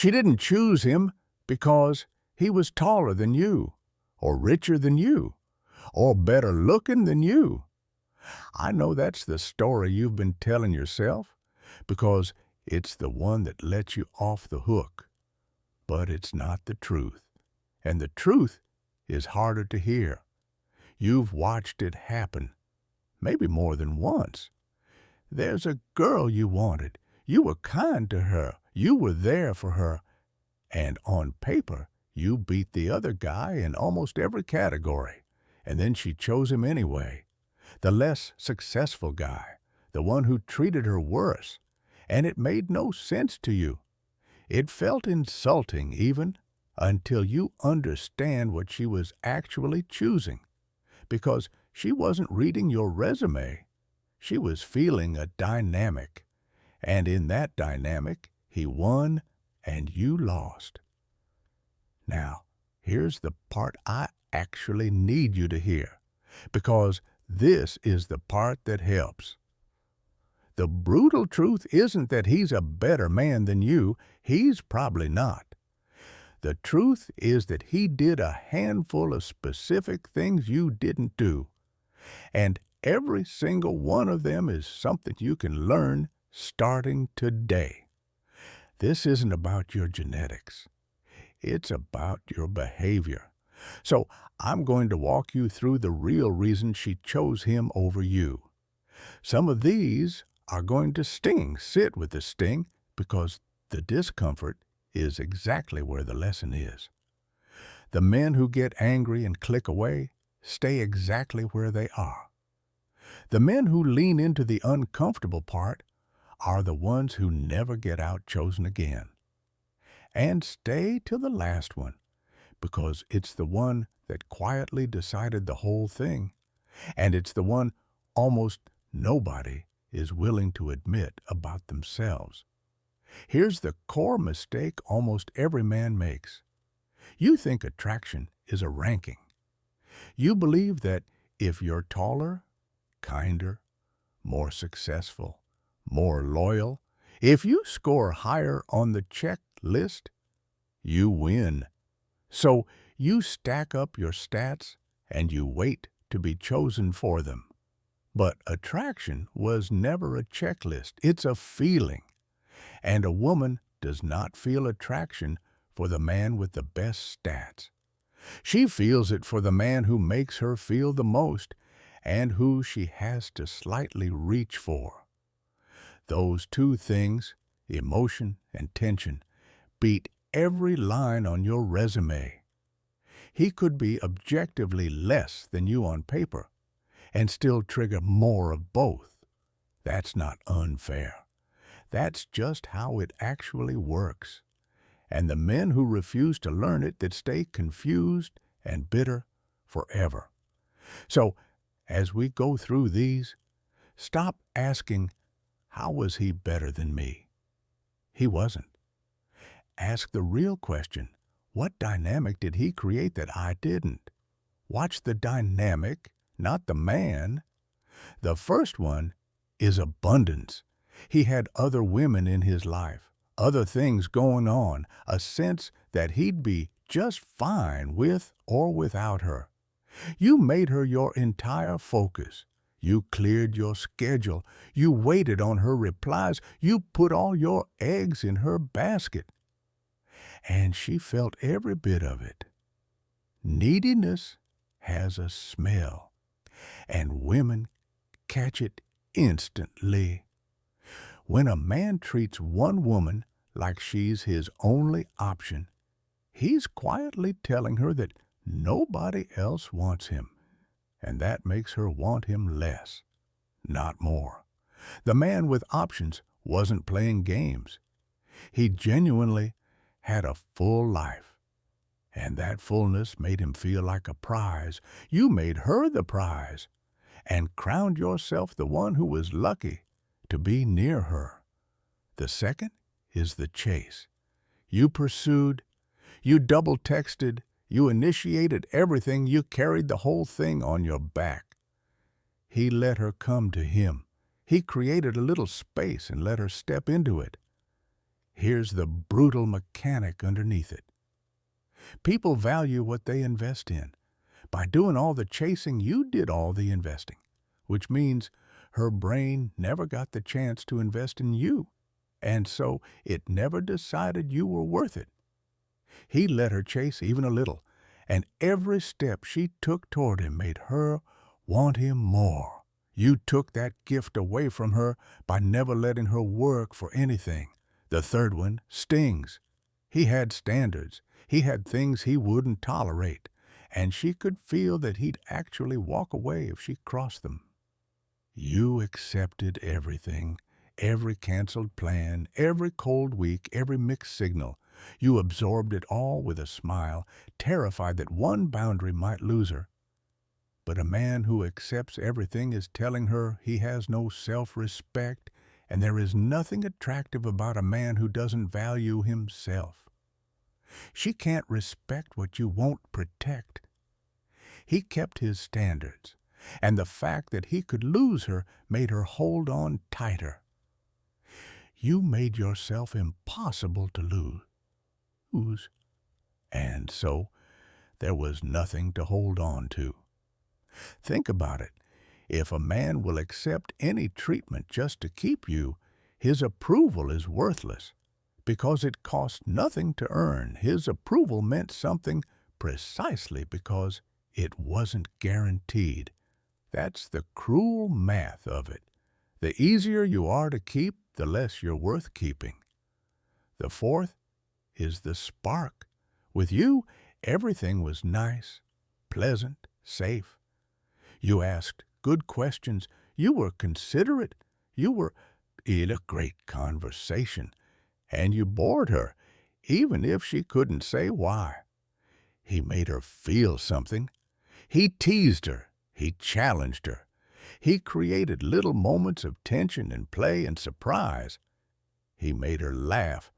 She didn't choose him because he was taller than you, or richer than you, or better looking than you. I know that's the story you've been telling yourself because it's the one that lets you off the hook. But it's not the truth. And the truth is harder to hear. You've watched it happen, maybe more than once. There's a girl you wanted. You were kind to her. You were there for her. And on paper, you beat the other guy in almost every category. And then she chose him anyway. The less successful guy, the one who treated her worse. And it made no sense to you. It felt insulting even until you understand what she was actually choosing. Because she wasn't reading your resume. She was feeling a dynamic. And in that dynamic, he won and you lost. Now, here's the part I actually need you to hear, because this is the part that helps. The brutal truth isn't that he's a better man than you. He's probably not. The truth is that he did a handful of specific things you didn't do. And every single one of them is something you can learn starting today. This isn't about your genetics. It's about your behavior. So I'm going to walk you through the real reason she chose him over you. Some of these are going to sting. Sit with the sting, because the discomfort is exactly where the lesson is. The men who get angry and click away stay exactly where they are. The men who lean into the uncomfortable part are the ones who never get out-chosen again. And stay till the last one, because it's the one that quietly decided the whole thing, and it's the one almost nobody is willing to admit about themselves. Here's the core mistake almost every man makes. You think attraction is a ranking. You believe that if you're taller, kinder, more successful, more loyal, if you score higher on the checklist, you win. So you stack up your stats and you wait to be chosen for them. But attraction was never a checklist. It's a feeling. And a woman does not feel attraction for the man with the best stats. She feels it for the man who makes her feel the most and who she has to slightly reach for. Those two things, emotion and tension, beat every line on your resume. He could be objectively less than you on paper and still trigger more of both. That's not unfair. That's just how it actually works. And the men who refuse to learn it that stay confused and bitter forever. So, as we go through these, stop asking, how was he better than me? He wasn't. Ask the real question, what dynamic did he create that I didn't? Watch the dynamic, not the man. The first one is abundance. He had other women in his life, other things going on, a sense that he'd be just fine with or without her. You made her your entire focus. You cleared your schedule. You waited on her replies. You put all your eggs in her basket. And she felt every bit of it. Neediness has a smell, and women catch it instantly. When a man treats one woman like she's his only option, he's quietly telling her that nobody else wants him, and that makes her want him less, not more. The man with options wasn't playing games. He genuinely had a full life, and that fullness made him feel like a prize. You made her the prize, and crowned yourself the one who was lucky to be near her. The second is the chase. You pursued, you double-texted, you initiated everything, you carried the whole thing on your back. He let her come to him. He created a little space and let her step into it. Here's the brutal mechanic underneath it. People value what they invest in. By doing all the chasing, you did all the investing, which means her brain never got the chance to invest in you, and so it never decided you were worth it. He let her chase even a little, and every step she took toward him made her want him more. You took that gift away from her by never letting her work for anything. The third one stings. He had standards. He had things he wouldn't tolerate, and she could feel that he'd actually walk away if she crossed them. You accepted everything, every canceled plan, every cold week, every mixed signal. You absorbed it all with a smile, terrified that one boundary might lose her. But a man who accepts everything is telling her he has no self-respect, and there is nothing attractive about a man who doesn't value himself. She can't respect what you won't protect. He kept his standards, and the fact that he could lose her made her hold on tighter. You made yourself impossible to lose, and so there was nothing to hold on to. Think about it. If a man will accept any treatment just to keep you, his approval is worthless. Because it cost nothing to earn, his approval meant something precisely because it wasn't guaranteed. That's the cruel math of it. The easier you are to keep, the less you're worth keeping. The fourth is the spark. With you, everything was nice, pleasant, safe. You asked good questions. You were considerate. You were in a great conversation. And you bored her, even if she couldn't say why. He made her feel something. He teased her. He challenged her. He created little moments of tension and play and surprise. He made her laugh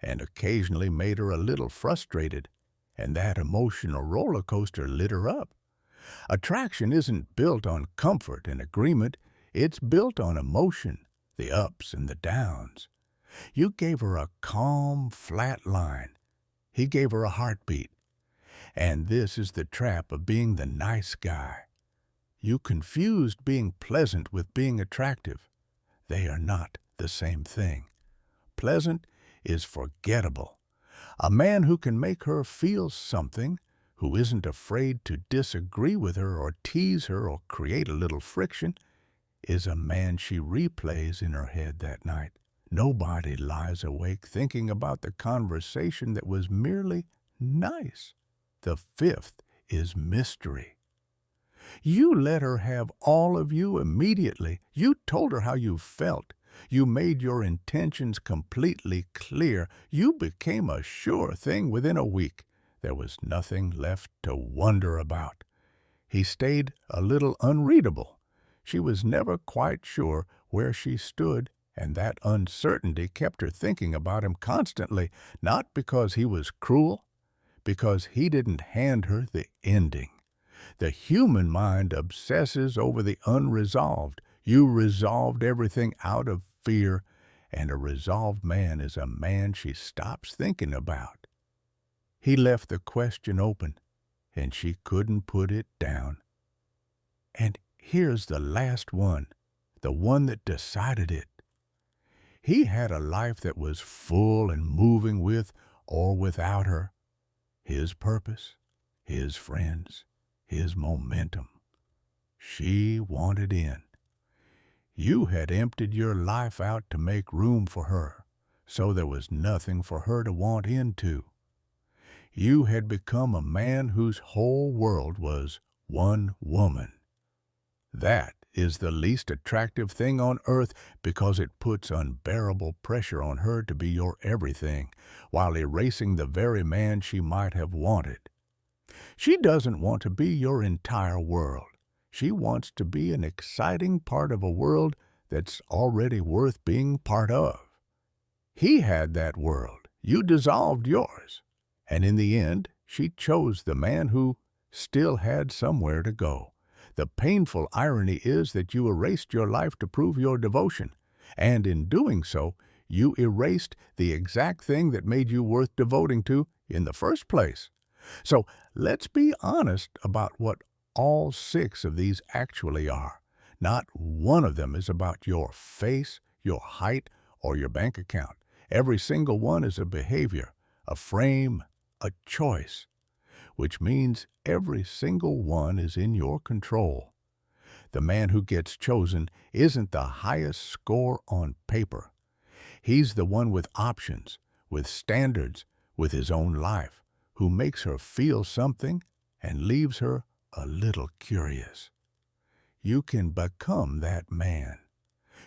and occasionally made her a little frustrated, and that emotional roller coaster lit her up. Attraction isn't built on comfort and agreement. It's built on emotion, the ups and the downs. You gave her a calm, flat line. He gave her a heartbeat. And this is the trap of being the nice guy. You confused being pleasant with being attractive. They are not the same thing. Pleasant is forgettable. A man who can make her feel something, who isn't afraid to disagree with her or tease her or create a little friction, is a man she replays in her head that night. Nobody lies awake thinking about the conversation that was merely nice. The fifth is mystery. You let her have all of you immediately. You told her how you felt. You made your intentions completely clear. You became a sure thing within a week. There was nothing left to wonder about. He stayed a little unreadable. She was never quite sure where she stood, and that uncertainty kept her thinking about him constantly, not because he was cruel, because he didn't hand her the ending. The human mind obsesses over the unresolved. You resolved everything out of fear, and a resolved man is a man she stops thinking about. He left the question open, and she couldn't put it down. And here's the last one, the one that decided it. He had a life that was full and moving with or without her. His purpose, his friends, his momentum. She wanted in. You had emptied your life out to make room for her, so there was nothing for her to want into. You had become a man whose whole world was one woman. That is the least attractive thing on earth because it puts unbearable pressure on her to be your everything, while erasing the very man she might have wanted. She doesn't want to be your entire world. She wants to be an exciting part of a world that's already worth being part of. He had that world. You dissolved yours. And in the end, she chose the man who still had somewhere to go. The painful irony is that you erased your life to prove your devotion, and in doing so, You erased the exact thing that made you worth devoting to in the first place. So let's be honest about what all 6 of these actually are. Not one of them is about your face, your height, or your bank account. Every single one is a behavior, a frame, a choice, which means every single one is in your control. The man who gets chosen isn't the highest score on paper. He's the one with options, with standards, with his own life, who makes her feel something and leaves her a little curious. You can become that man.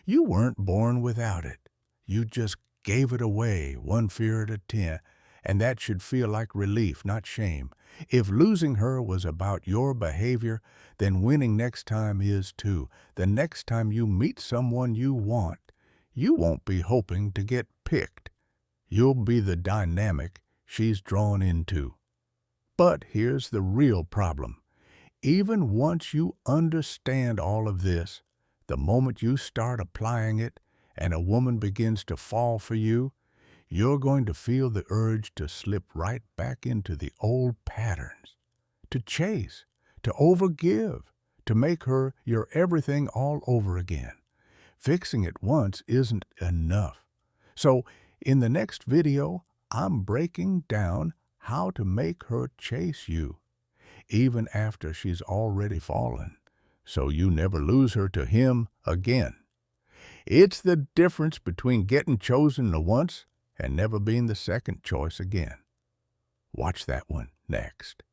You weren't born without it. You just gave it away, one fear at a time, and that should feel like relief, not shame. If losing her was about your behavior, then winning next time is too. The next time you meet someone you want, you won't be hoping to get picked. You'll be the dynamic she's drawn into. But here's the real problem. Even once you understand all of this, the moment you start applying it and a woman begins to fall for you, you're going to feel the urge to slip right back into the old patterns, to chase, to overgive, to make her your everything all over again. Fixing it once isn't enough. So, in the next video, I'm breaking down how to make her chase you, even after she's already fallen, so you never lose her to him again. It's the difference between getting chosen once and never being the second choice again. Watch that one next.